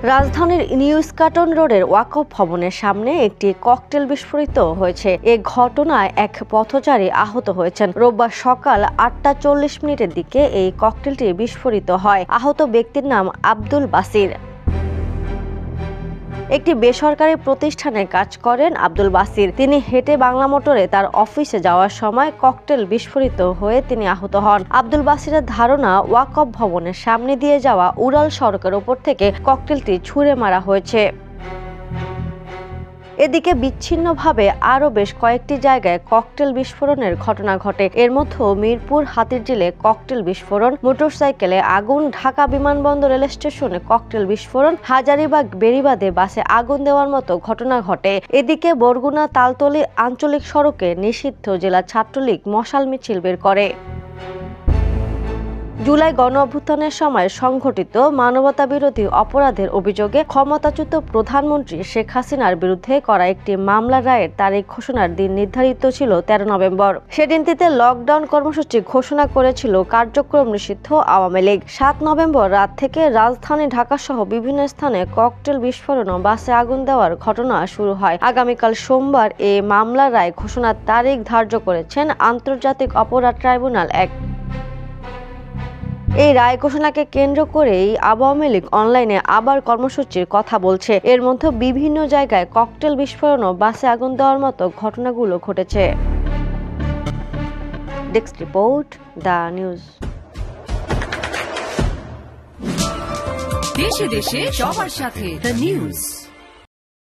রাজধানীর নিউ স্কাটন রোডের ওয়াকফ ভবনের সামনে একটি ককটেল বিস্ফোরিত হয়েছে। এ ঘটনায় এক পথচারী আহত হয়েছেন। রোববার সকাল ৮টা ৪০ মিনিটের দিকে এই ককটেলটি বিস্ফোরিত হয়। আহত ব্যক্তির নাম আব্দুল বাসির। একটি বেসরকারি প্রতিষ্ঠানে কাজ করেন আব্দুল বাসির। তিনি হেঁটে বাংলা মোটরে তার অফিসে যাওয়ার সময় ককটেল বিস্ফোরিত হয়ে তিনি আহত হন। আব্দুল বাসিরের ধারণা, ওয়াকফ ভবনের সামনে দিয়ে যাওয়া উড়াল সড়কের ওপর থেকে ককটেলটি ছুঁড়ে মারা হয়েছে। এদিকে বিচ্ছিন্নভাবে আরও বেশ কয়েকটি জায়গায় ককটেল বিস্ফোরণের ঘটনা ঘটে। এর মধ্যে মিরপুর হাতিরঝিলে ককটেল বিস্ফোরণ, মোটরসাইকেলে আগুন, ঢাকা বিমানবন্দর রেল স্টেশনে ককটেল বিস্ফোরণ, হাজারীবাগ বেড়িবাঁধে বাসে আগুন দেওয়ার মতো ঘটনা ঘটে। এদিকে বরগুনা তালতলী আঞ্চলিক সড়কে নিষিদ্ধ জেলা ছাত্রলীগ মশাল মিছিল বের করে। জুলাই গণঅভ্যুত্থানের সময় সংঘটিত মানবতাবিরোধী অপরাধের অভিযোগে ক্ষমতাচ্যুত প্রধানমন্ত্রী শেখ হাসিনার বিরুদ্ধে করা একটি মামলার রায়ের তারিখ ঘোষণার দিন নির্ধারিত ছিল ১৩ নভেম্বর। সেদিনটিতে লকডাউন কর্মসূচি ঘোষণা করেছিল কার্যক্রম নিষিদ্ধ আওয়ামী লীগ। ৭ নভেম্বর রাত থেকে রাজধানী ঢাকাসহ বিভিন্ন স্থানে ককটেল বিস্ফোরণ ও বাসে আগুন দেওয়ার ঘটনা শুরু হয়। আগামীকাল সোমবার এই মামলার রায় ঘোষণার তারিখ ধার্য করেছেন আন্তর্জাতিক অপরাধ ট্রাইব্যুনাল ১। এই রায় ঘোষণাকে কেন্দ্র করেই আওয়ামী লীগ অনলাইনে আবার কর্মসূচির কথা বলছে। এর মধ্যে বিভিন্ন জায়গায় ককটেল বিস্ফোরণ ও বাসে আগুন দেওয়ার মতো ঘটনাগুলো ঘটেছে। Desk report, the news. দেশে দেশে সবার সাথে দ্য নিউজ।